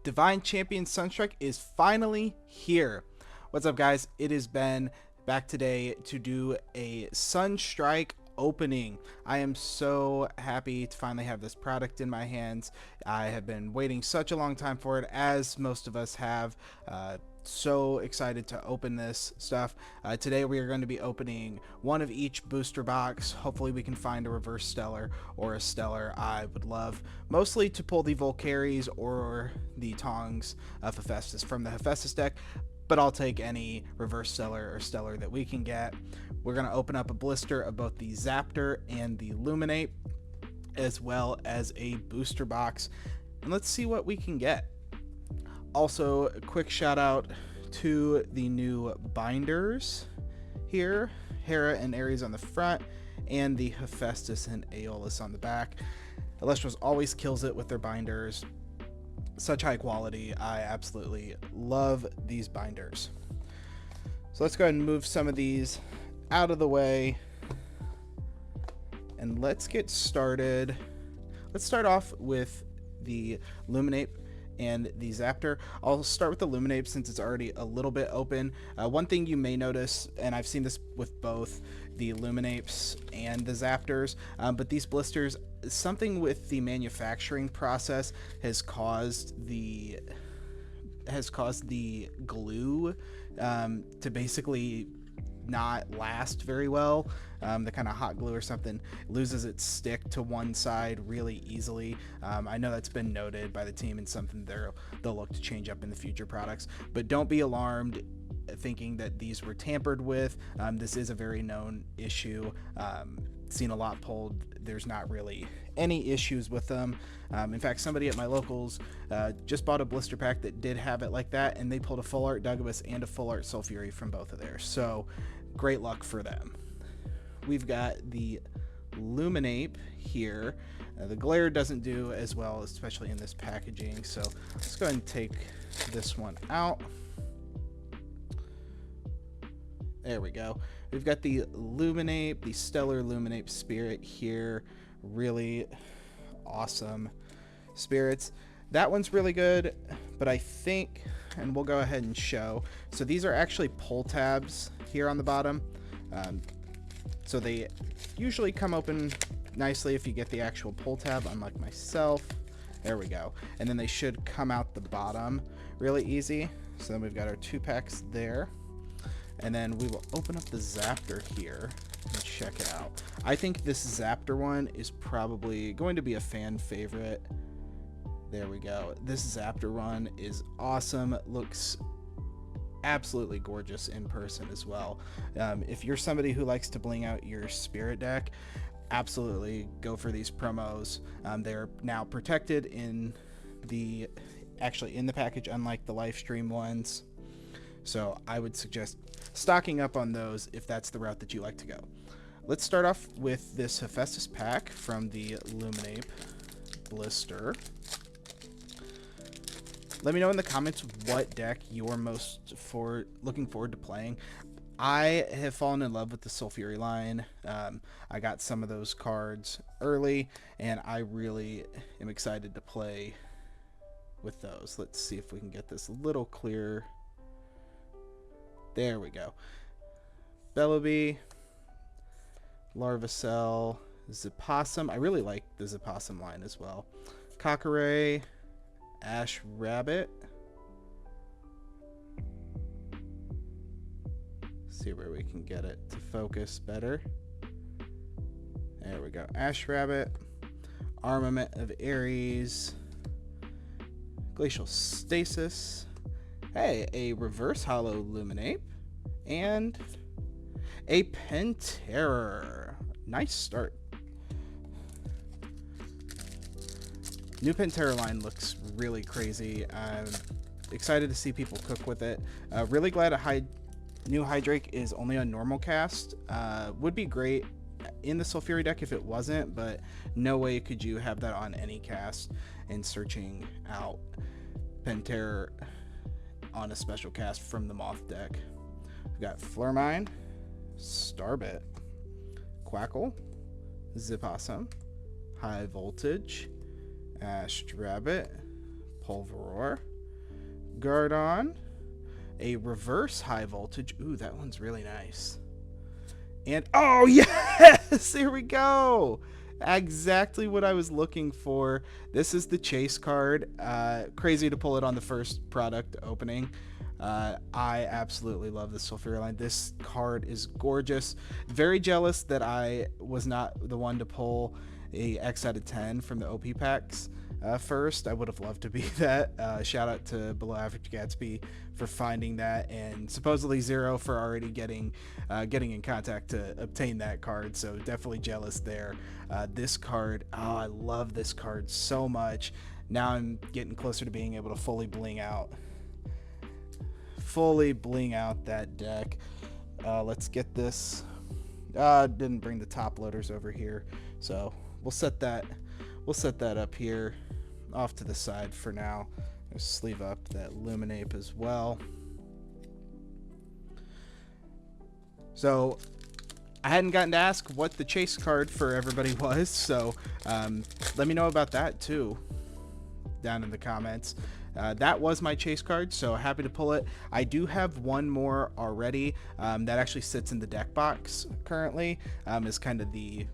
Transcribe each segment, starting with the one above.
Divine Champions Sunstrike is finally here. What's up, guys? It has been back today to do a Sunstrike opening. I am so happy to finally have this product in my hands. I have been waiting such a long time for it, as most of us have. So excited to open this stuff. Today we are going to be opening one of each booster box. Hopefully we can find a reverse stellar or a stellar. I would love mostly to pull the Volcaries or the Tongs of Hephaestus from the Hephaestus deck, but I'll take any reverse stellar or stellar that we can get. We're going to open up a blister of both the Zaptor and the Luminate, as well as a booster box, and let's see what we can get. Also, a quick shout out to the new binders here, Hera and Ares on the front, and the Hephaestus and Aeolus on the back. Elestrals always kills it with their binders. Such high quality. I absolutely love these binders. So let's go ahead and move some of these out of the way, and let's get started. Let's start off with the Luminate and the Zaptor. I'll start with the Luminate since it's already a little bit open. One thing you may notice, and I've seen this with both the Luminates and the Zaptors, but these blisters, something with the manufacturing process has caused the glue to basically not last very well. The kind of hot glue or something loses its stick to one side really easily. I know that's been noted by the team and something they'll look to change up in the future products, but don't be alarmed thinking that these were tampered with. This is a very known issue. Seen a lot pulled. There's not really any issues with them. In fact, somebody at my locals just bought a blister pack that did have it like that, and they pulled a full art Dugabus and a full art Sulfury from both of theirs. So great luck for them. We've got the Luminate here. The glare doesn't do as well, especially in this packaging. So let's go ahead and take this one out. There we go. We've got the Luminate, the Stellar Luminate Spirit here. Really awesome spirits. That one's really good, but I think, and we'll go ahead and show. So these are actually pull tabs here on the bottom. So they usually come open nicely if you get the actual pull tab, unlike myself. There we go. And then they should come out the bottom really easy. So then we've got our 2-packs there. And then we will open up the Zaptor here and check it out. I think this Zaptor one is probably going to be a fan favorite. There we go. This Zaptor one is awesome. Looks absolutely gorgeous in person as well. If you're somebody who likes to bling out your spirit deck, absolutely go for these promos. They're now protected in the package, unlike the live stream ones. So I would suggest stocking up on those if that's the route that you like to go. Let's start off with this Hephaestus pack from the Luminate blister. Let me know in the comments what deck you're most looking forward to playing. I have fallen in love with the Sulfury line. I got some of those cards early, and I really am excited to play with those. Let's see if we can get this a little clearer. There we go. Bellowbee, Larvacell, Zipossum. I really like the Zipossum line as well. Cockaray, Ash Rabbit. See where we can get it to focus better. There we go. Ash Rabbit, Armament of Ares, Glacial Stasis. Hey, a reverse hollow Luminate and a Penterror. Nice start. New Penterror line looks really crazy. I'm excited to see people cook with it. Really glad a new Hydrake is only on normal cast. Would be great in the Sulfury deck if it wasn't, but no way could you have that on any cast. And searching out Penterror on a special cast from the Moth deck. We've got Flurmine, Starbit, Quackle, Zipossum, High Voltage, Ash Rabbit, Pulveror, Gardon, a reverse high voltage. Ooh, that one's really nice. And oh yes, here we go. Exactly what I was looking for. This is the chase card. Crazy to pull it on the first product opening. I absolutely love the Sulfuria line. This card is gorgeous. Very jealous that I was not the one to pull a X out of 10 from the OP packs first. I would have loved to be that. Shout out to Below Average Gatsby for finding that, and supposedly Zero for already getting in contact to obtain that card. So definitely jealous there. This card, oh, I love this card so much. Now I'm getting closer to being able to fully bling out that deck. Let's get this. Didn't bring the top loaders over here, so we'll set that up here off to the side for now. I'll sleeve up that Luminape as well. So I hadn't gotten to ask what the chase card for everybody was, so let me know about that too down in the comments. That was my chase card, so happy to pull it. I do have one more already that actually sits in the deck box currently, as kind of the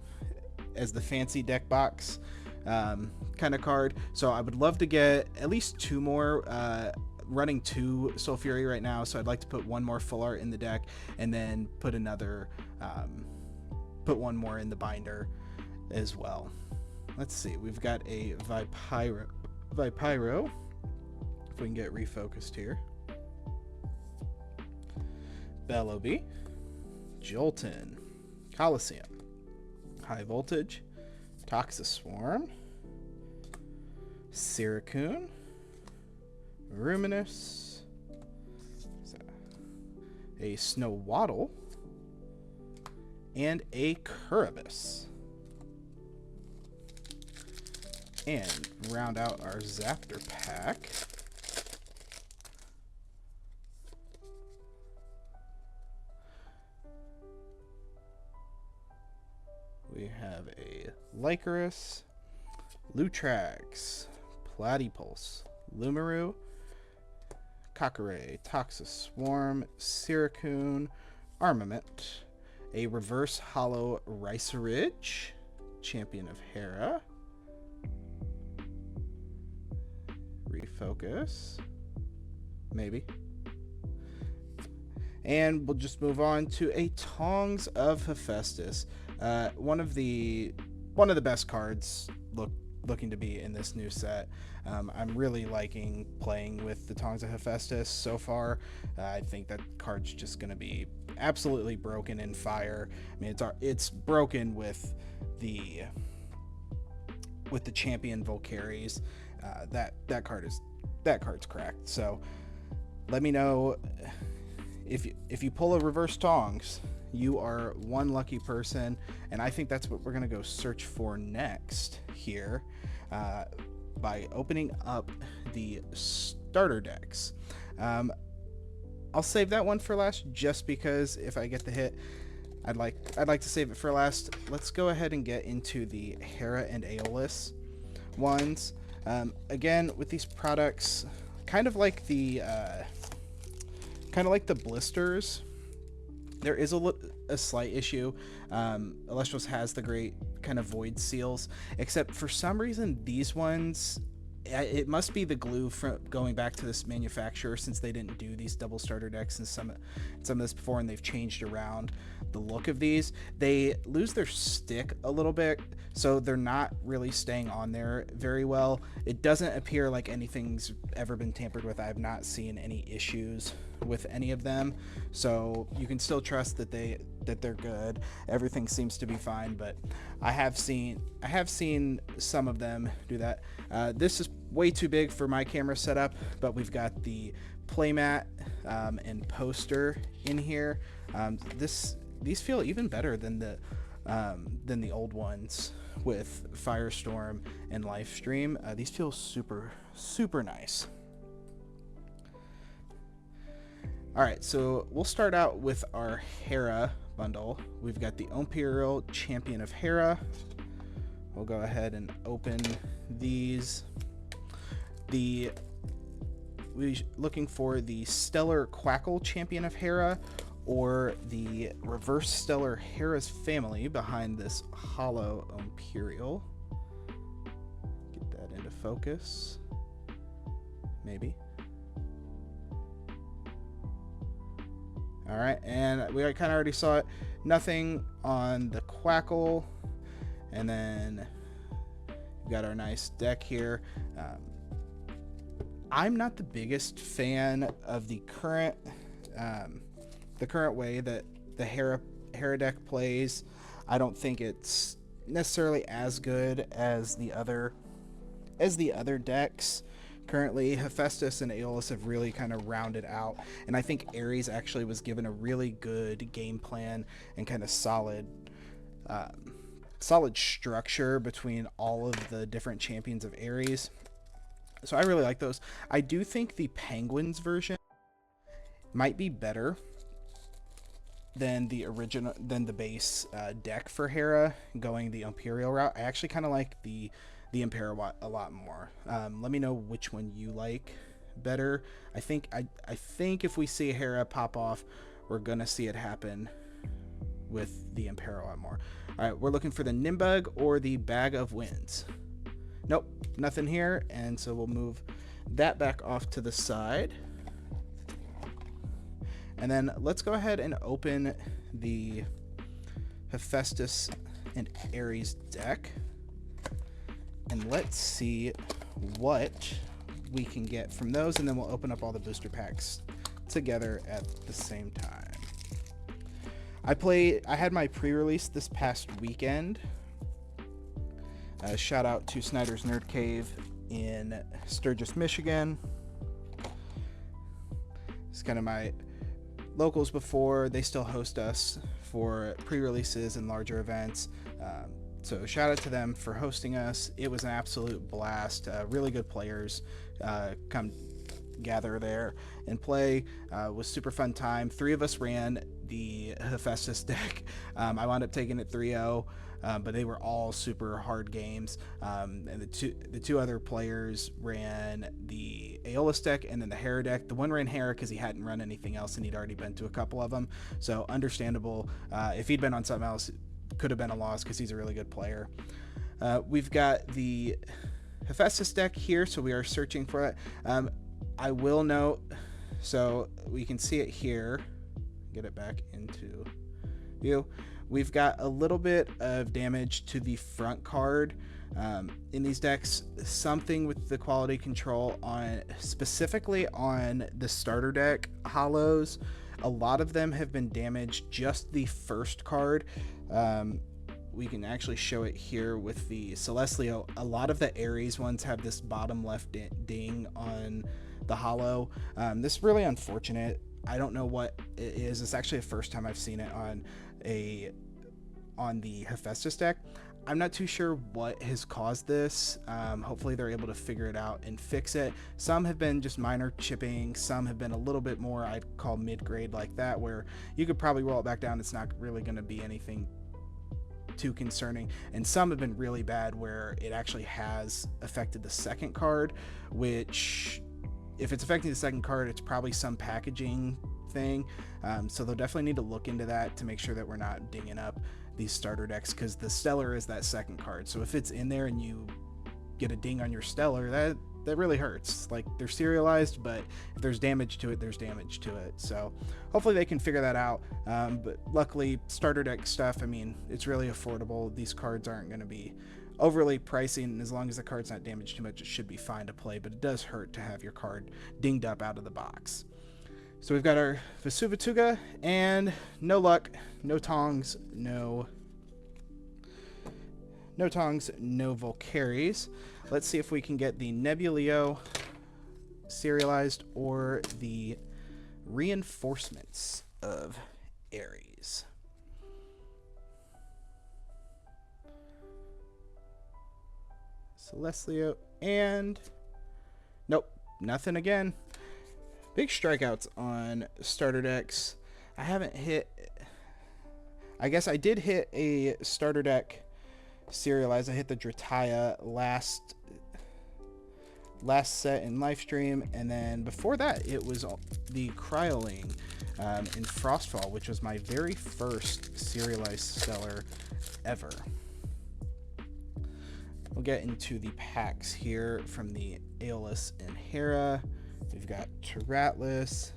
fancy deck box kind of card. So I would love to get at least two more. Running 2 Sulfuria right now, so I'd like to put one more full art in the deck and then put another put one more in the binder as well. Let's see, we've got a Vipyro, if we can get refocused here. Bellowby, Jolton, Coliseum, High Voltage, Toxiswarm, Siracoon, Ruminous, a Snowaddle, and a Curibus. And round out our Zaptor pack. We have a Lycanroc, Lutrax, Platypulse, Lumaru, Kokiri, Toxiswarm, Siracoon, Armament, a reverse hollow Riceridge, Champion of Hera, refocus, maybe, and we'll just move on to a Tongs of Hephaestus, one of the best cards looking to be in this new set. I'm really liking playing with the Tongs of Hephaestus so far. I think that card's just going to be absolutely broken in Fire. I mean, it's broken with the Champion Volcaries. That card's cracked. So let me know if you pull a reverse Tongs. You are one lucky person, and I think that's what we're going to go search for next here by opening up the starter decks. I'll save that one for last just because if I get the hit, I'd like to save it for last. Let's go ahead and get into the Hera and Aeolus ones. Again, with these products, kind of like the blisters, there is a slight issue. Elestrals has the great kind of void seals, except for some reason these ones, it must be the glue from going back to this manufacturer, since they didn't do these double starter decks and some of this before, and they've changed around the look of these. They lose their stick a little bit, so they're not really staying on there very well. It doesn't appear like anything's ever been tampered with. I have not seen any issues with any of them, so you can still trust that they're good. Everything seems to be fine, but I have seen some of them do that. This is way too big for my camera setup, but we've got the playmat and poster in here. These feel even better than the old ones with Firestorm and Lifestream. These feel super nice. All right, so we'll start out with our Hera bundle. We've got the Imperial Champion of Hera. We'll go ahead and open these. The we looking for the Stellar Quackle Champion of Hera, or the Reverse Stellar Hera's family behind this Hollow Imperial. Get that into focus. Maybe. Alright, and we kind of already saw it. Nothing on the Quackle. And then we got our nice deck here. I'm not the biggest fan of the current way that the Hera deck plays. I don't think it's necessarily as good as the other decks. Currently, Hephaestus and Aeolus have really kind of rounded out, and I think Ares actually was given a really good game plan and kind of solid structure between all of the different champions of Ares. So I really like those. I do think the Penguins version might be better than the base deck for Hera, going the Imperial route. I actually kind of like the Imperial a lot more. Let me know which one you like better. I think if we see Hera pop off, we're gonna see it happen with the Imperial a lot more. All right, we're looking for the Nimbug or the Bag of Winds. Nope, nothing here, and so we'll move that back off to the side. And then let's go ahead and open the Hephaestus and Ares deck. And let's see what we can get from those, and then we'll open up all the booster packs together at the same time. I had my pre-release this past weekend. Shout out to Snyder's Nerd Cave in Sturgis, Michigan. It's kind of my locals before. They still host us for pre-releases and larger events. So shout out to them for hosting us. It was an absolute blast. Really good players come gather there and play. Was super fun time. 3 of us ran the Hephaestus deck. I wound up taking it 3-0. But they were all super hard games. And the two other players ran the Aeolus deck and then the Hera deck. The one ran Hera because he hadn't run anything else and he'd already been to a couple of them. So understandable. If he'd been on something else, it could have been a loss because he's a really good player. We've got the Hephaestus deck here, so we are searching for it. I will note, so we can see it here. Get it back into view. We've got a little bit of damage to the front card in these decks. Something with the quality control on, specifically on the starter deck hollows. A lot of them have been damaged. Just the first card. We can actually show it here with the Celestial. A lot of the Ares ones have this bottom left ding on the hollow. This is really unfortunate. I don't know what it is. It's actually the first time I've seen it on the Hephaestus deck. I'm not too sure what has caused this. Hopefully they're able to figure it out and fix it. Some have been just minor chipping. Some have been a little bit more, I'd call mid-grade, like that, where you could probably roll it back down. It's not really going to be anything too concerning. And some have been really bad where it actually has affected the second card, which, if it's affecting the second card, it's probably some packaging thing. So they'll definitely need to look into that to make sure that we're not dinging up these starter decks, because the Stellar is that second card. So if it's in there and you get a ding on your Stellar, that really hurts. Like, they're serialized, but if there's damage to it, there's damage to it. So hopefully they can figure that out. But luckily, starter deck stuff, I mean, it's really affordable. These cards aren't going to be overly pricey, and as long as the card's not damaged too much, it should be fine to play. But it does hurt to have your card dinged up out of the box. So we've got our Vesuvatuga, and no luck, no tongs, no Volcaries. Let's see if we can get the Nebuleo serialized or the Reinforcements of Ares. Celestial, and nope, nothing again. Big strikeouts on starter decks. I haven't hit, I guess I did hit a starter deck serialized. I hit the Drataya last last set in Livestream, and then before that it was the Cryoling in Frostfall, which was my very first serialized stellar ever. We'll get into the packs here from the Aeolus and Hera. We've got Teratlus,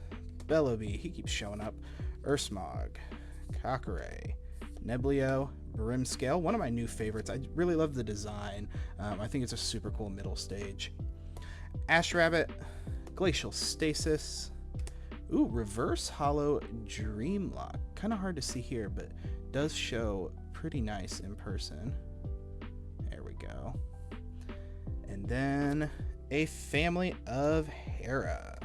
Bellowbee, he keeps showing up, Ursmog, Kakare, Neblio, Brimscale, one of my new favorites. I really love the design. I think it's a super cool middle stage. Ash Rabbit, Glacial Stasis, ooh, Reverse Hollow Dreamlock. Kind of hard to see here, but does show pretty nice in person. There we go. And then a Family of Hera.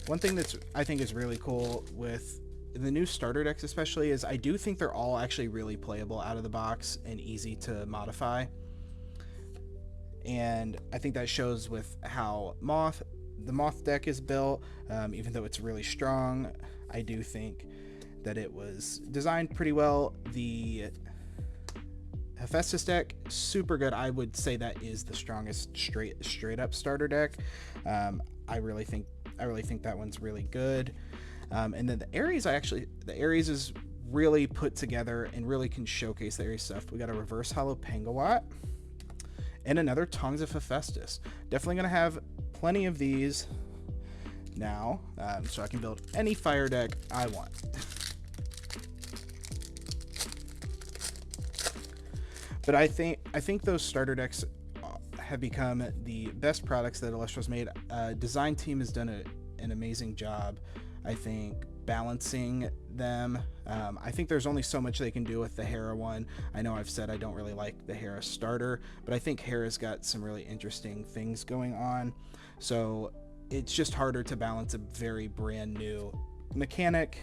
One thing that's I think is really cool with the new starter decks especially is I do think they're all actually really playable out of the box and easy to modify. And I think that shows with how the Moth deck is built. Even though it's really strong, I do think that it was designed pretty well. The Hephaestus deck, super good. I would say that is the strongest straight up starter deck. I really think that one's really good. And then the Ares, the Ares is really put together and really can showcase the Ares stuff. We got a Reverse Hollow Pangawat and another Tongs of Hephaestus. Definitely gonna have plenty of these now, so I can build any fire deck I want. But I think those starter decks have become the best products that Elestrals made. Design team has done an amazing job, I think, balancing them. I think there's only so much they can do with the Hera one. I know I've said I don't really like the Hera starter, but I think Hera's got some really interesting things going on. So it's just harder to balance a very brand new mechanic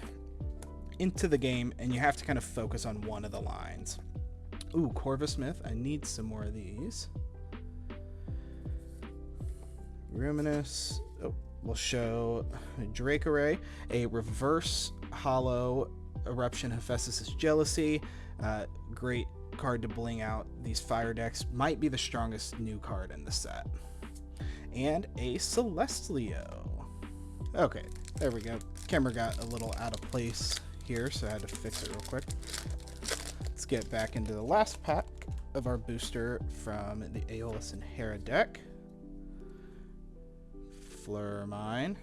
into the game, and you have to kind of focus on one of the lines. Ooh, Corvusmith, I need some more of these. Ruminous, we'll show Dracoray, a Reverse Hollow Eruption Hephaestus' Jealousy. Great card to bling out these fire decks. Might be the strongest new card in the set. And a Celestlio. Okay, there we go. Camera got a little out of place here, so I had to fix it real quick. Let's get back into the last pack of our booster from the Aeolus and Hera deck. Flurmine,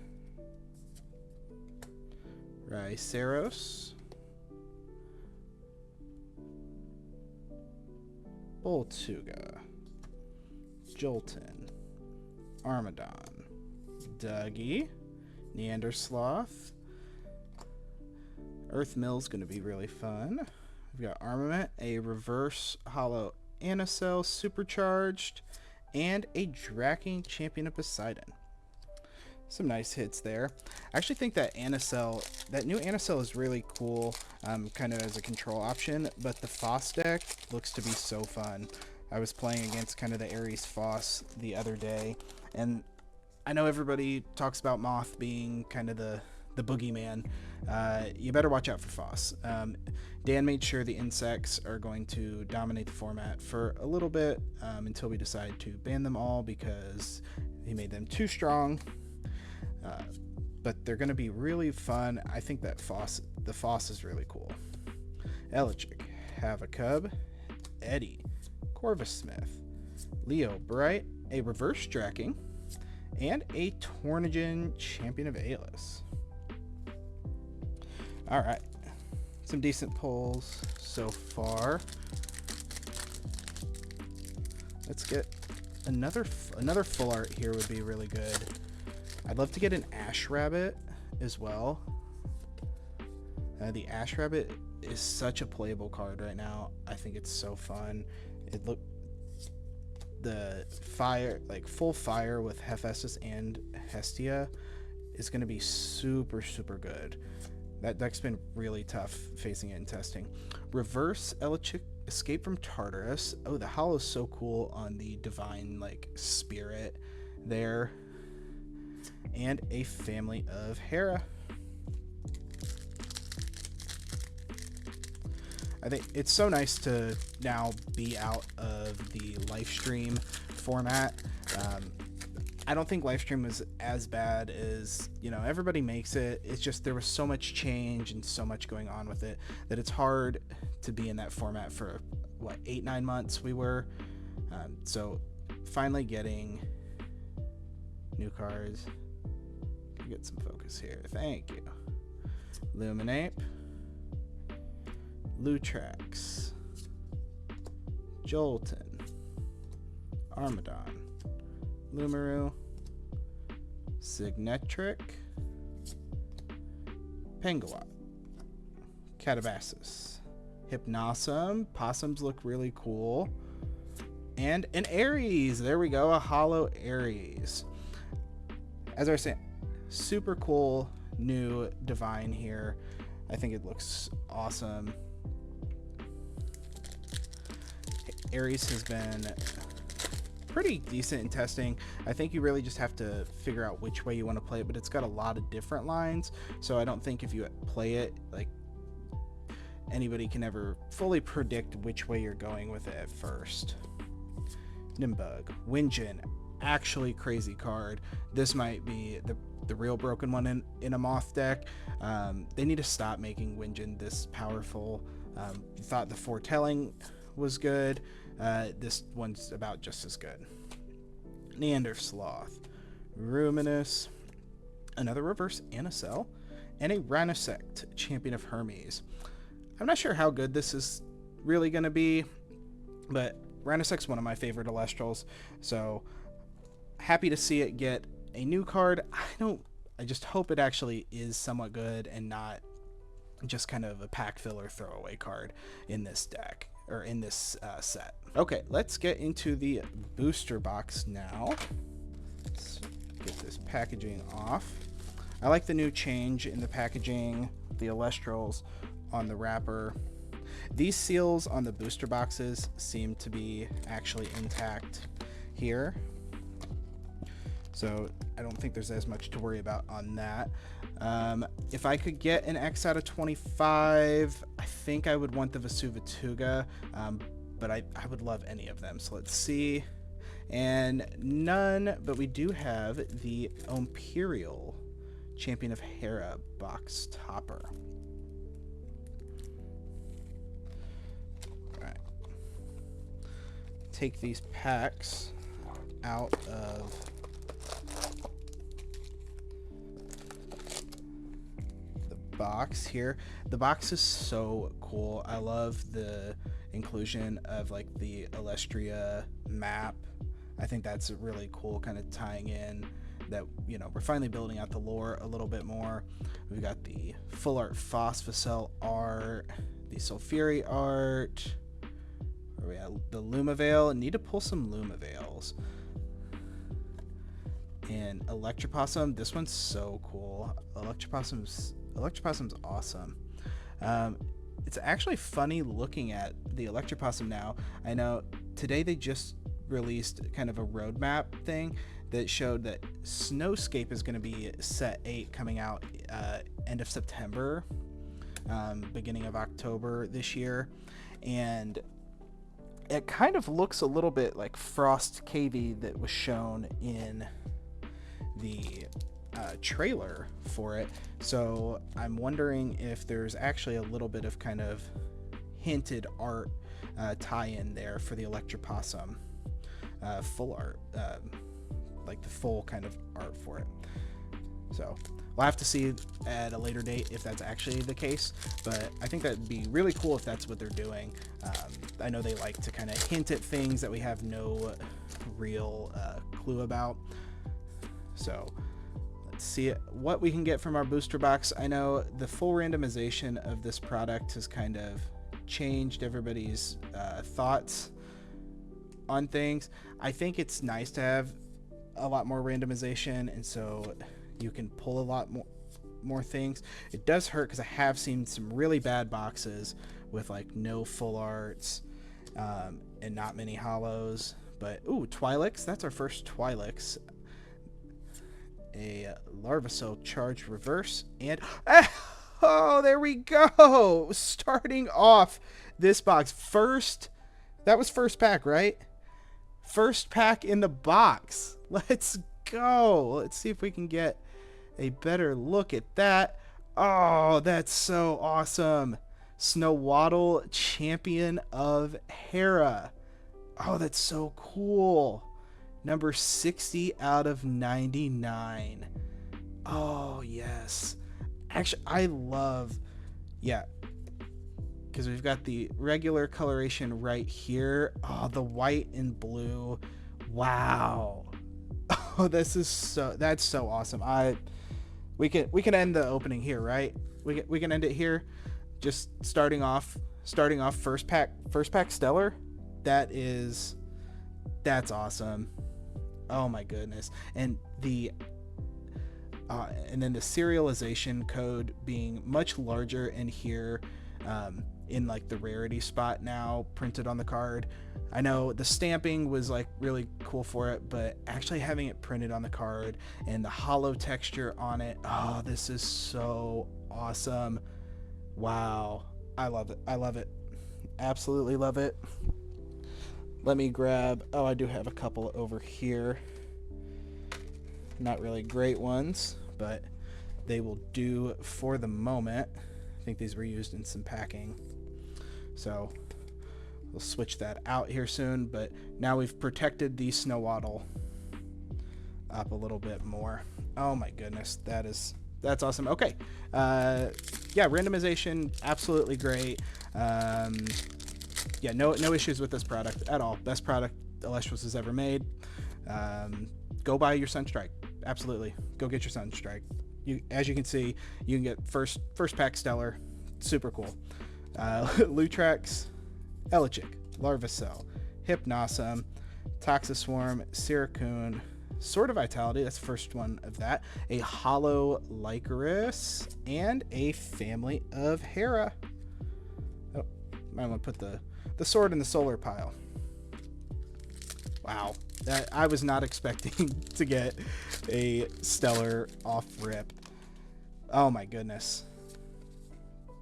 Rhysseros, Boltuga, Jolton, Armadon, Dougie, Neandersloth, Earth Mill's going to be really fun. We've got Armament, a Reverse Hollow Anacell Supercharged, and a Draking Champion of Poseidon. Some nice hits there. I actually think that new Anacell is really cool, kind of as a control option, but the Foss deck looks to be so fun. I was playing against kind of the Ares Foss the other day, and I know everybody talks about Moth being kind of the boogeyman. You better watch out for Foss. Dan made sure the insects are going to dominate the format for a little bit, until we decide to ban them all because he made them too strong. But they're going to be really fun. I think that the Foss is really cool. Elegic, Havacub, Eddie, Corvusmith, Leo Bright, a Reverse Draking, and a Tornigen Champion of Aeolus. Alright, some decent pulls so far. Let's get another full art here would be really good. I'd love to get an Ash Rabbit as well. The Ash Rabbit is such a playable card right now. I think it's so fun. The fire, like full fire with Hephaestus and Hestia is going to be super, super good. That deck's been really tough facing it in testing. Reverse Elechic Escape from Tartarus. Oh, the hollow's so cool on the divine like spirit there. And a Family of Hera. I think it's so nice to now be out of the live stream format. I don't think live stream was as bad as, you know, everybody makes it. It's just there was so much change and so much going on with it that it's hard to be in that format for, what, 8-9 months we were. So finally getting new cards. Get some focus here. Thank you. Luminape. Lutrax. Jolton. Armadon. Lumaru. Signetric. Penguat. Catabasis. Hypnossum. Possums look really cool. And an Aries. There we go. A holo Aries. As I was saying, super cool new Divine here. I think it looks awesome. Aries has been pretty decent in testing. I think you really just have to figure out which way you want to play it, but it's got a lot of different lines, so I don't think if you play it, like, anybody can ever fully predict which way you're going with it at first. Nimbug. Winjin. Actually crazy card. This might be the real broken one in a Moth deck. They need to stop making Winjin this powerful. Thought the Foretelling was good. This one's about just as good. Neander Sloth. Ruminous. Another reverse Anacell. And a Rhinosect, Champion of Hermes. I'm not sure how good this is really going to be, but Rhinosect's one of my favorite Elestrals, so happy to see it get a new card. I just hope it actually is somewhat good and not just kind of a pack filler throwaway card in this deck, or in this set. Okay, let's get into the booster box now. Let's get this packaging off. I like the new change in the packaging, the Elestrals on the wrapper. These seals on the booster boxes seem to be actually intact here, so I don't think there's as much to worry about on that. If I could get an X out of 25, I think I would want the Vesuvatuga, but I would love any of them. So let's see. And none, but we do have the Imperial Champion of Hera box topper. All right. Take these packs out of box here. The box is so cool. I love the inclusion of like the Elestria map. I think that's really cool, kind of tying in that, you know, we're finally building out the lore a little bit more. We've got the full art Phosphocell art, the Sulfuri art, where we have the Lumavale. Need to pull some Lumavales. And Electropossum. This one's so cool. Electropossum's awesome. It's actually funny looking at the Electropossum now. I know today they just released kind of a roadmap thing that showed that Snowscape is going to be set 8 coming out end of September, beginning of October this year, and it kind of looks a little bit like Frost KV that was shown in the trailer for it. So I'm wondering if there's actually a little bit of kind of hinted art tie-in there for the Electropossum full art, like the full kind of art for it. So we'll have to see at a later date if that's actually the case, but I think that'd be really cool if that's what they're doing. I know they like to kind of hint at things that we have no real clue about. So let's see what we can get from our booster box. I know the full randomization of this product has kind of changed everybody's thoughts on things. I think it's nice to have a lot more randomization, and so you can pull a lot more things. It does hurt because I have seen some really bad boxes with like no full arts and not many hollows. But ooh, Twi'leks, that's our first Twi'leks. A Larvacell Charge Reverse, and oh, there we go, starting off this box. That was first pack, right? First pack in the box. Let's go. Let's see if we can get a better look at that. Oh, that's so awesome. Snowaddle, Champion of Hera. Oh, that's so cool. Number 60 out of 99. Oh, yes. Actually, I love, yeah, because we've got the regular coloration right here. Oh, the white and blue. Wow. Oh, that's so awesome. We can end the opening here, right? We can end it here. Just starting off first pack stellar. That's awesome. Oh my goodness. And then the serialization code being much larger in here, in like the rarity spot now printed on the card. I know the stamping was like really cool for it, but actually having it printed on the card and the hollow texture on it, oh, this is so awesome. Wow. I love it. Absolutely love it. Let me grab, oh, I do have a couple over here. Not really great ones, but they will do for the moment. I think these were used in some packing. So we'll switch that out here soon, but now we've protected the Snowaddle up a little bit more. Oh my goodness, that's awesome. Okay. Yeah, randomization, absolutely great. Yeah, no issues with this product at all. Best product Elestrals has ever made. Go buy your Sunstrike. Absolutely. Go get your Sunstrike. As you can see, you can get first pack stellar. Super cool. Lutrex, Elechic, Larvacell, Hypnosum, Toxiswarm, Siracoon, Sword of Vitality, that's the first one of that, a Hollow Lycoris, and a Family of Hera. Oh, I want to put the sword in the solar pile. Wow, I was not expecting to get a stellar off rip. Oh my goodness.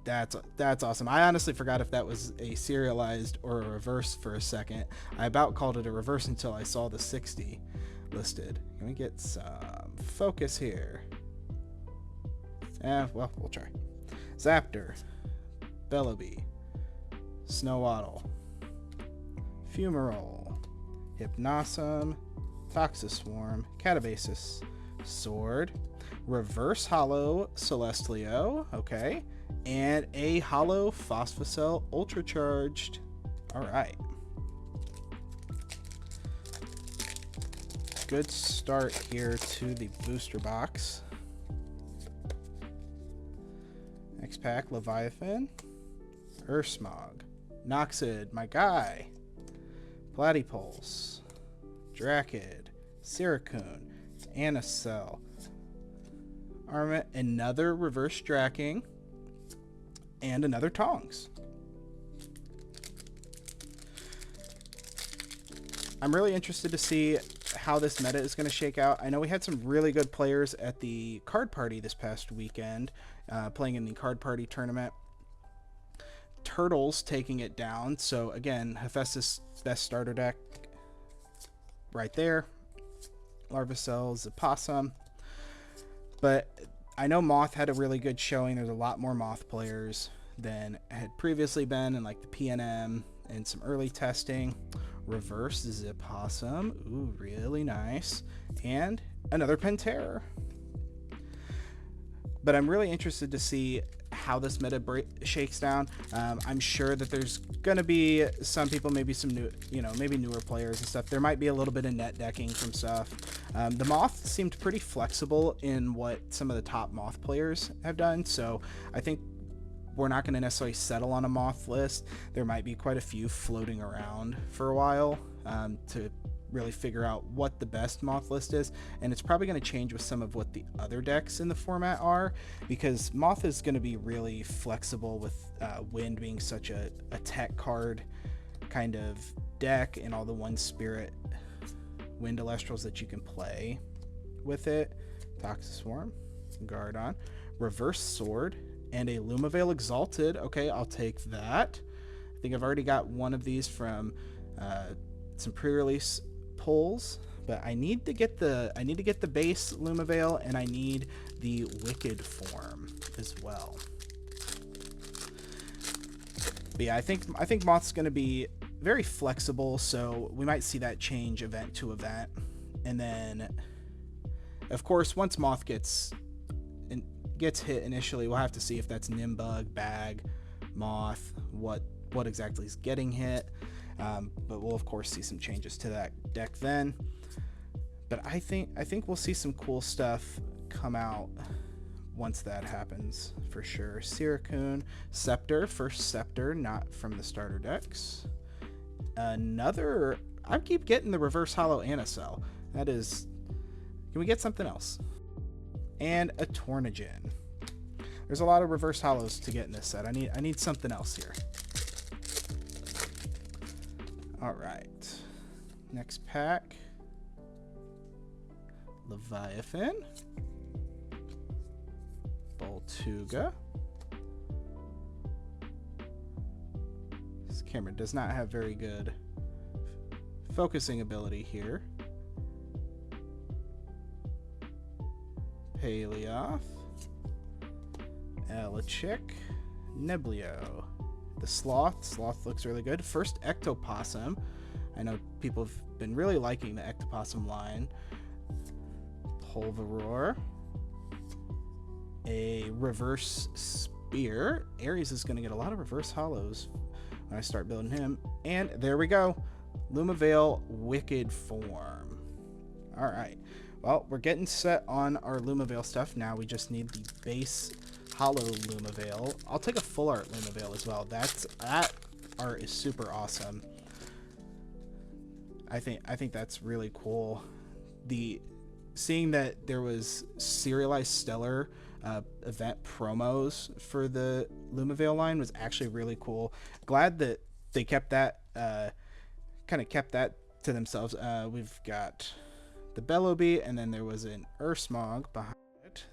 That's awesome. I honestly forgot if that was a serialized or a reverse for a second. I about called it a reverse until I saw the 60 listed. Can we get some focus here? Well, we'll try. Zaptor, Bellowbee, Snowaddle, Fumarole, Hypnosum, Toxiswarm, Catabasis, Sword, Reverse Hollow Celestlio, okay, and a Hollow Phosphocell Ultracharged. All right. Good start here to the booster box. Next pack, Leviathan, Ursmog, Noxid, my guy, Platypulse, Drakid, Siracoon, Anacell, Armament, another reverse Draking, and another Tongs. I'm really interested to see how this meta is going to shake out. I know we had some really good players at the card party this past weekend, playing in the card party tournament. Turtles taking it down. So again, Hephaestus best starter deck right there. Larvacell, Zapossum. But I know Moth had a really good showing. There's a lot more Moth players than had previously been in like the PNM and some early testing. Reverse Zapossum. Ooh, really nice. And another Pantera. But I'm really interested to see how this meta shakes down. I'm sure that there's going to be some people, maybe some new, maybe newer players and stuff. There might be a little bit of net decking from stuff. The Moth seemed pretty flexible in what some of the top Moth players have done. So I think we're not going to necessarily settle on a Moth list. There might be quite a few floating around for a while to really figure out what the best Moth list is, and it's probably going to change with some of what the other decks in the format are, because Moth is going to be really flexible with Wind being such a tech card kind of deck, and all the one spirit Wind Elestrals that you can play with it. Toxiswarm, Gardon, Reverse Sword, and a Lumavale Exalted. Okay, I'll take that. think I've already got one of these from some pre-release pulls, but I need to get the base Lumavale, and I need the Wicked form as well. But yeah, I think Moth's going to be very flexible, so we might see that change event to event. And then, of course, once Moth gets hit initially, we'll have to see if that's Nimbug, Bag, Moth, what exactly is getting hit. But we'll of course see some changes to that deck then. But I think we'll see some cool stuff come out once that happens for sure. Siracune, Scepter, first Scepter, not from the starter decks. Another, I keep getting the reverse holo Anacell. That is, can we get something else? And a Tornadin. There's a lot of reverse holos to get in this set. I need something else here. All right, next pack. Leviathan, Boltuga. This camera does not have very good focusing ability here. Paleoth, Elichick, Neblio. The Sloth looks really good. First Ectopossum. I know people have been really liking the Ectopossum line. Pulveror. A reverse Spear. Ares is going to get a lot of reverse holos when I start building him. And there we go. Lumavale Wicked form. All right. Well, we're getting set on our Lumavale stuff. Now we just need the base holo Lumavale. I'll take a full art Lumavale as well. That art is super awesome. I think that's really cool. Seeing that there was serialized stellar event promos for the Lumavale line was actually really cool. Glad that they kept that kind of kept that to themselves. We've got the Bellowbee, and then there was an Ursmog behind it.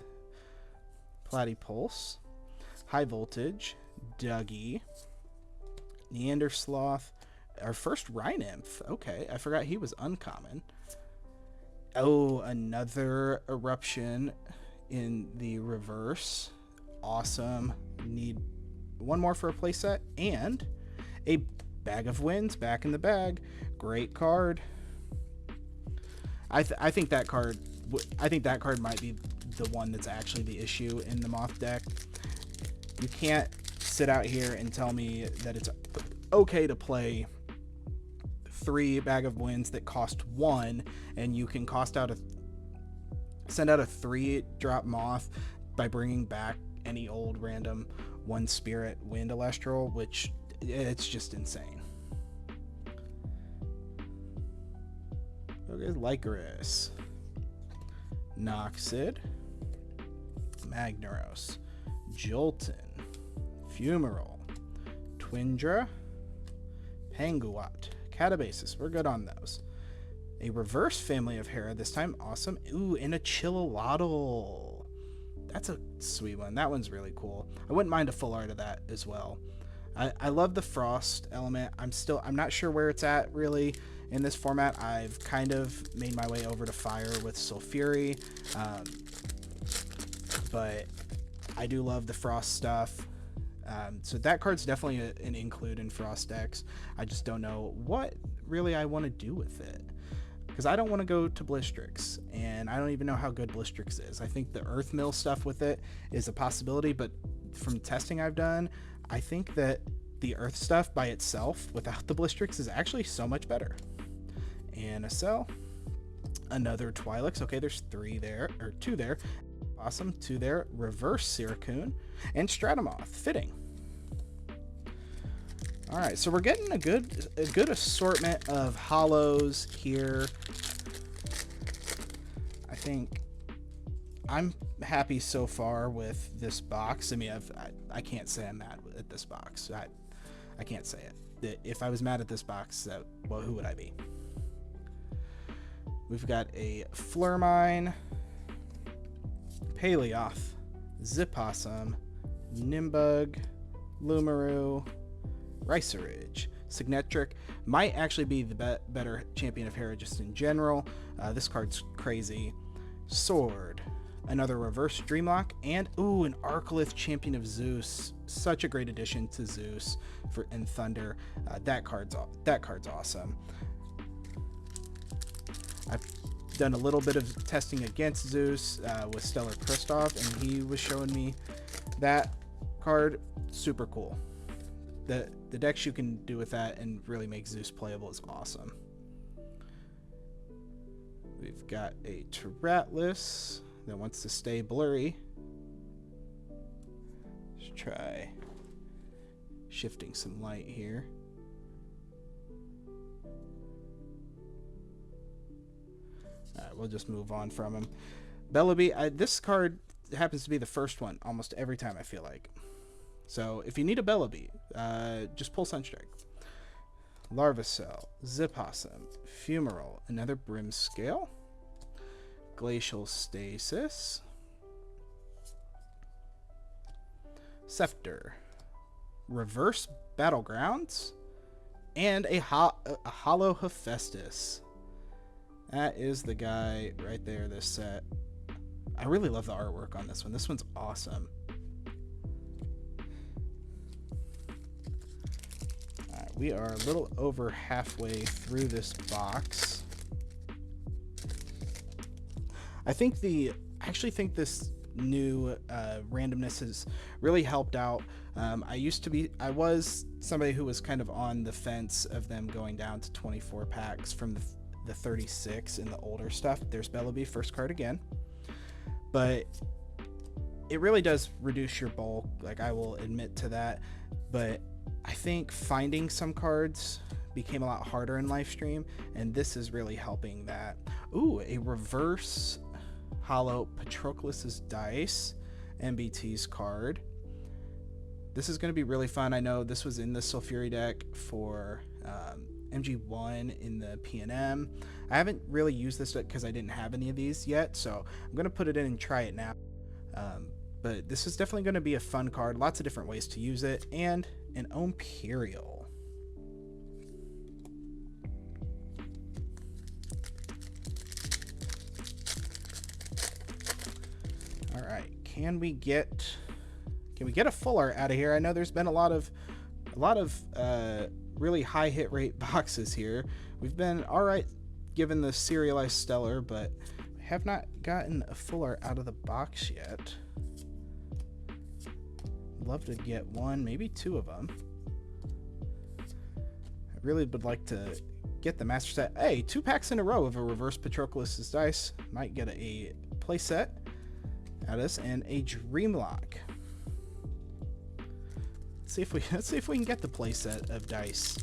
Platypulse, High Voltage, Dougie, Neandersloth, our first Rhynymph. Okay, I forgot he was uncommon. Oh, another Eruption in the reverse. Awesome. Need one more for a playset, and a Bag of Winds back in the bag. Great card. I think that card might be the one that's actually the issue in the Moth deck. You can't sit out here and tell me that it's okay to play 3 Bag of Winds that cost 1, and you can send out a 3-drop Moth by bringing back any old random 1 Spirit Wind Elestral, which it's just insane. Okay, Lycoris, Noxid, Magneros, Jolton, Fumarole, Twindra, Panguat, Catabasis. We're good on those. A reverse family of Hera this time. Awesome. Ooh, and a Chillowaddle. That's a sweet one. That one's really cool. I wouldn't mind a full art of that as well. I love the Frost element. I'm not sure where it's at really in this format. I've kind of made my way over to Fire with Sulfury, but I do love the Frost stuff. So that card's definitely an include in Frost decks. I just don't know what really I want to do with it, because I don't want to go to Blistrix, and I don't even know how good Blistrix is. I think the Earth Mill stuff with it is a possibility, but from testing I've done, I think that the Earth stuff by itself without the Blistrix is actually so much better. Anacell, another Twi'leks. Okay, there's 2 there. Awesome, 2 there. Reverse Siracune and Stratomoth. Fitting. All right, so we're getting a good assortment of holos here. I think I'm happy so far with this box. I mean, I can't say I'm mad at this box. I can't say it. If I was mad at this box, well, who would I be? We've got a Flurmine, Paleoth, Zipossum, Nimbug, Lumaru, Ricerage. Signetric might actually be the better Champion of Hera just in general. This card's crazy. Sword. Another reverse Dreamlock, and an Arcalith Champion of Zeus. Such a great addition to Zeus and Thunder. That card's awesome. I've done a little bit of testing against Zeus with Stellar Kristoff, and he was showing me that card. Super cool. The decks you can do with that and really make Zeus playable is awesome. We've got a Tyratlis that wants to stay blurry. Let's try shifting some light here. Alright, we'll just move on from him. Bellaby, this card happens to be the first one almost every time, I feel like. So if you need a Bellaby, just pull Sunstrike. Larvacell, Zipossum, Fumarole, another Brimscale, Glacial Stasis, Scepter, Reverse Battlegrounds, and a Hollow Hephaestus. That is the guy right there, this set. I really love the artwork on this one. This one's awesome. Alright, we are a little over halfway through this box. I actually think this new randomness has really helped out. I was somebody who was kind of on the fence of them going down to 24 packs from the 36 in the older stuff. There's Bellaby, first card again. But it really does reduce your bulk, like I will admit to that. But I think finding some cards became a lot harder in Livestream, and this is really helping that. Ooh, a reverse hollow Patroclus's Dice, MBT's card. This is going to be really fun. I know this was in the Sulfuri deck for MG1 in the PNM. I haven't really used this deck because I didn't have any of these yet, so I'm going to put it in and try it now. But this is definitely going to be a fun card. Lots of different ways to use it. And an Imperial. All right, can we get a full art out of here? I know there's been a lot of really high hit rate boxes here. We've been all right given the serialized stellar, but we have not gotten a full art out of the box yet. Love to get one, maybe two of them. I really would like to get the master set. Hey, 2 packs in a row of a reverse Patroclus's Dice. Might get a play set out of this, and a Dreamlock. Let's see if we can get the play set of dice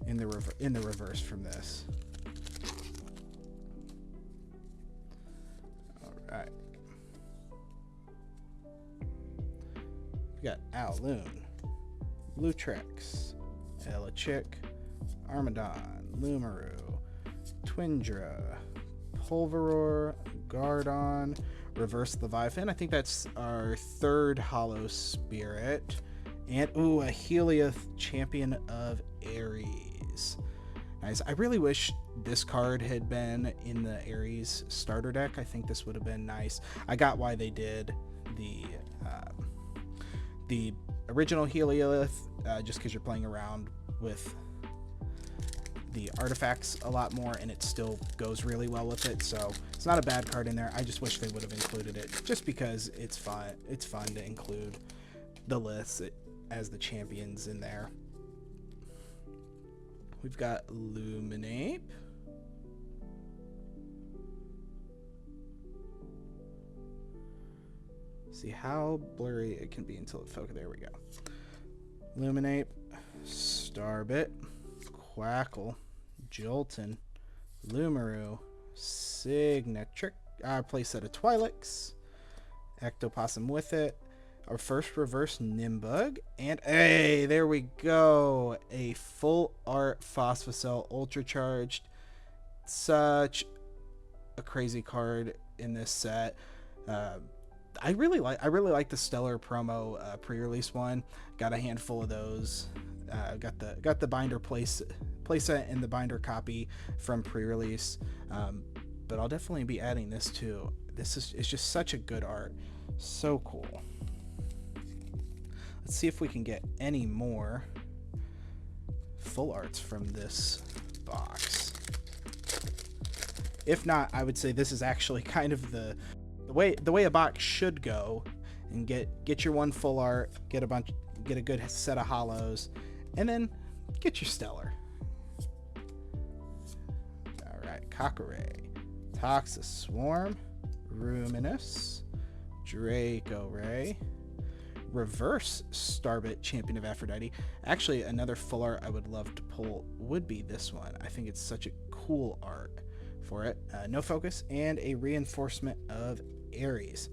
in the reverse from this. All right. We got Owloon, Lutrex, Elichick, Armadon, Lumaru, Twindra, Pulveror, Gardon, Reverse Leviathan. I think that's our 3rd Hollow Spirit. And, ooh, a Helios Champion of Ares. Nice. I really wish this card had been in the Ares starter deck. I think this would have been nice. I got why they did the original Helios, just because you're playing around with the artifacts a lot more, and it still goes really well with it. So it's not a bad card in there. I just wish they would have included it, just because it's fun. It's fun to include the lists as the champions in there. We've got Luminape. See how blurry it can be until it focuses. There we go. Luminape, Starbit, Quackle, Jolton, Lumaru, Signetric, playset of Twi'leks, Ectopossum with it, our first reverse Nimbug, and hey, there we go, a full art Phosphocell Ultra Charged. Such a crazy card in this set. I really like the Stellar promo pre-release one. Got a handful of those. Got the binder playset and the binder copy from pre-release. But I'll definitely be adding this too. It's just such a good art. So cool. Let's see if we can get any more full arts from this box. If not, I would say this is actually kind of the way a box should go, and get your one full art, get a good set of holos, and then get your stellar. All right, Cockray, Toxic Swarm, Ruminous, Draco Ray, Reverse Starbit, Champion of Aphrodite. Actually, another full art I would love to pull would be this one. I think it's such a cool art for it. No focus, and a reinforcement of Ares.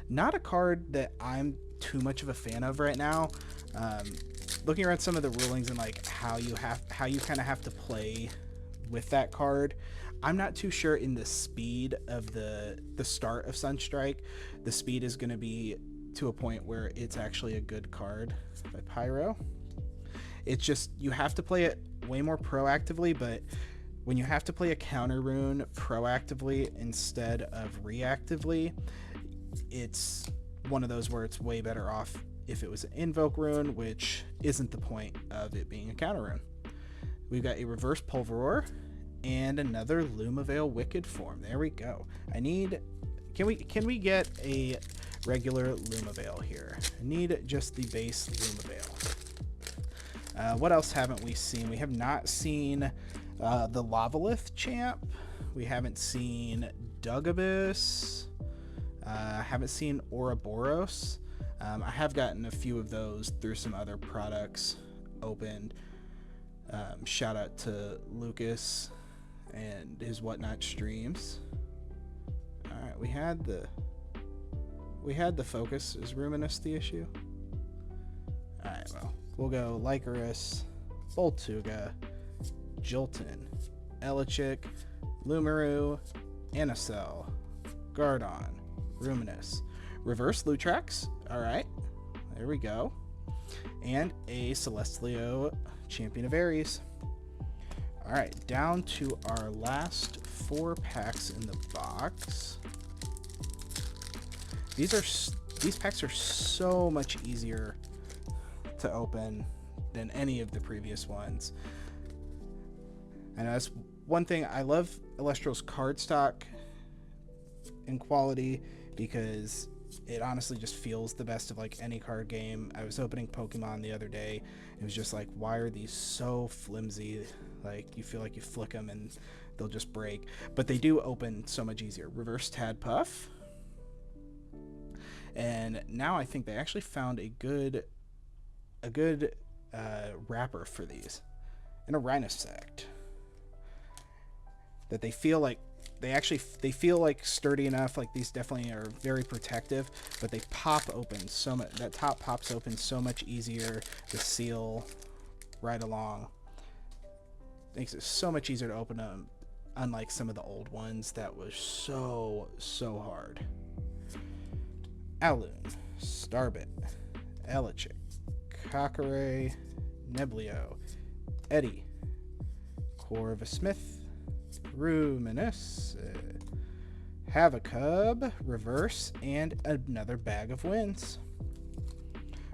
Not a card that I'm too much of a fan of right now. Looking around some of the rulings and like how you kind of have to play with that card, I'm not too sure in the speed of the start of Sunstrike. The speed is going to be to a point where it's actually a good card by Pyro. It's just you have to play it way more proactively, but when you have to play a counter rune proactively instead of reactively, it's one of those where it's way better off if it was an invoke rune, which isn't the point of it being a counter rune. We've got a reverse Pulveror and another Lumavale Wicked form. There we go. Can we get a regular Lumavale here? I need just the base Lumavale. What else haven't we seen? We have not seen the Lavalith champ. We haven't seen Dugabus. Haven't seen Ouroboros. I have gotten a few of those through some other products opened. Shout out to Lucas and his Whatnot streams. All right, we had the focus. Is Ruminous the issue? All right, well, we'll go Lycoris, Boltuga, Jolton, Elichick, Lumaru, Anacel, Gardon, Ruminous, Reverse Lutrax. All right, there we go. And a Celestlio, Champion of Ares. All right, down to our last 4 packs in the box. These packs are so much easier to open than any of the previous ones. And that's one thing I love Elestral's cardstock in quality, because it honestly just feels the best of like any card game. I was opening Pokemon the other day. It was just like, why are these so flimsy? Like, you feel like you flick them and they'll just break. But they do open so much easier. Reverse Tadpuff. And now I think they actually found a good wrapper for these, and a Rhinosect that they feel like they feel like sturdy enough. Like, these definitely are very protective, but they pop open so much. That top pops open so much easier. The seal right along makes it so much easier to open them, unlike some of the old ones that was so hard. Aloon, Starbit, Elichick, Cockray, Neblio, Eddie, Corva Smith, Ruminous, Havacub, Reverse, and another Bag of Winds.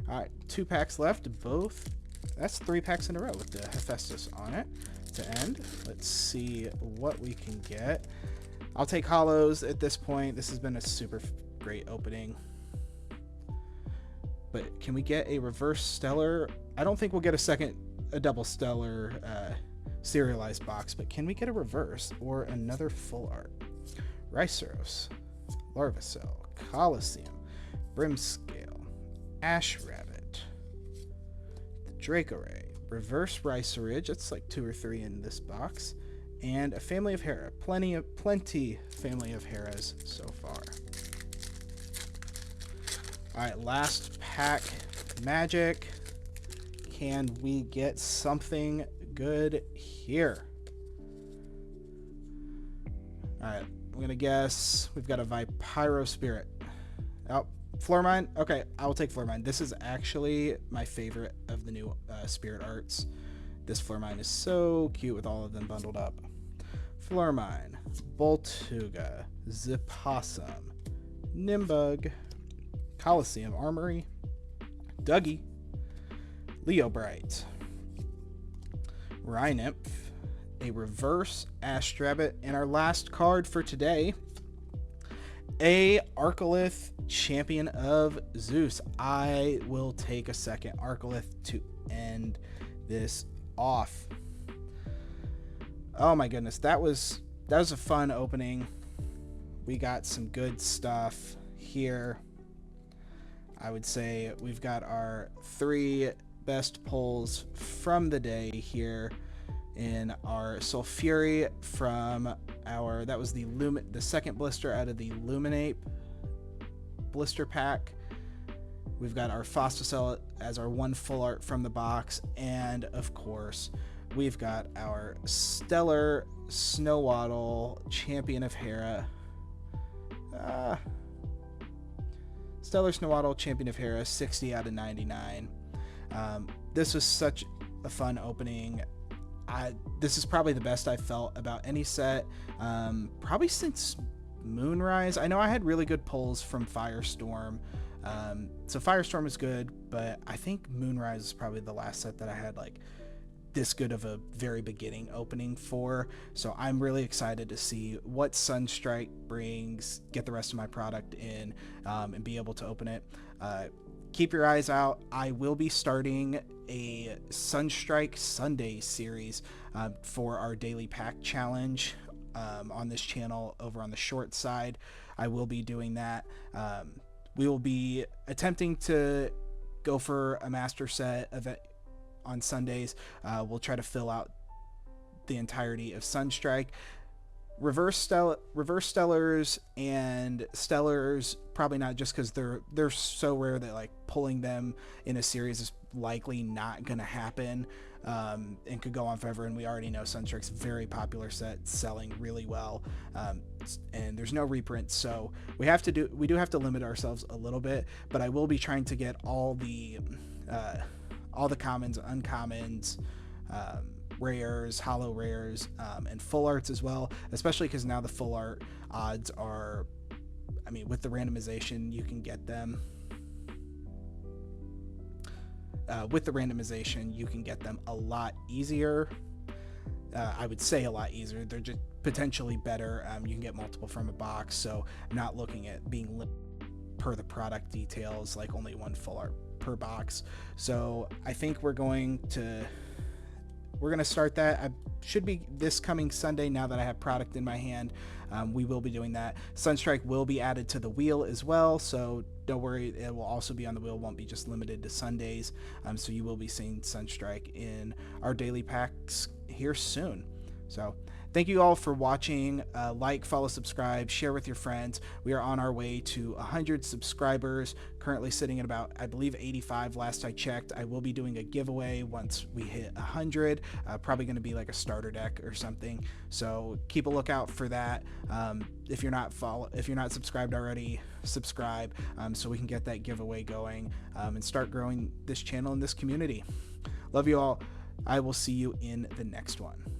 Alright, 2 packs left. That's 3 packs in a row with the Hephaestus on it to end. Let's see what we can get. I'll take holos at this point. This has been a super great opening. But can we get a reverse stellar? I don't think we'll get a double stellar serialized box, but can we get a reverse or another full art? Rhinoceros, Larvacell, Coliseum, Brimscale, Ash Rabbit, Draco Ray, reverse Rhysoridge. It's like 2 or 3 in this box, and a Family of Hera. Plenty Family of Heras so far. All right, last pack, Magic. Can we get something good here? All right, I'm gonna guess we've got a Vipyro Spirit. Oh, Floor Mine. Okay, I will take Floor Mine. This is actually my favorite of the new Spirit Arts. This Floor Mine is so cute with all of them bundled up. Floor Mine, Boltuga, Zipossum, Nimbug, Coliseum Armory, Dougie, Leobright, Rhynymph, a reverse Astrabbit, and our last card for today, a Arcolith, Champion of Zeus. I will take a second Arcolith to end this off. Oh my goodness, that was a fun opening. We got some good stuff here. I would say we've got our 3 best pulls from the day here in our Sulfury from our, that was the second blister out of the Luminape blister pack. We've got our Phosphocell as our 1 full art from the box, and of course we've got our Stellar Snowaddle, Champion of Hera. Stellar Snowaddle, Champion of Hera, 60 out of 99. This was such a fun opening. This is probably the best I've felt about any set, probably since Moonrise. I know I had really good pulls from Firestorm. So Firestorm is good, but I think Moonrise is probably the last set that I had like this good of a very beginning opening for. So I'm really excited to see what Sunstrike brings, get the rest of my product in, and be able to open it. Keep your eyes out. I will be starting a Sunstrike Sunday series for our daily pack challenge on this channel over on the short side. I will be doing that. We will be attempting to go for a master set event on Sundays. We'll try to fill out the entirety of Sunstrike. Reverse Stellars and Stellars, probably not, just because they're so rare that like pulling them in a series is likely not going to happen, and could go on forever. And we already know Sunstrike's a very popular set, selling really well, and there's no reprints, so we do have to limit ourselves a little bit. But I will be trying to get all the commons, uncommons, rares, hollow rares, and full arts as well, especially because now the full art odds are, I mean, with the randomization you can get them a lot easier. I would say a lot easier. They're just potentially better. You can get multiple from a box, so I'm not looking at being limited per the product details, like only 1 full art per box. So I think we're going to start that. I should be this coming Sunday, now that I have product in my hand. We will be doing that. Sunstrike will be added to the wheel as well, so don't worry, it will also be on the wheel, won't be just limited to Sundays. So you will be seeing Sunstrike in our daily packs here soon. So thank you all for watching. Like, follow, subscribe, share with your friends. We are on our way to 100 subscribers, currently sitting at about, I believe, 85 last I checked. I will be doing a giveaway once we hit 100, probably going to be like a starter deck or something, so keep a lookout for that. If you're not subscribed already, subscribe, so we can get that giveaway going, and start growing this channel and this community. Love you all. I will see you in the next one.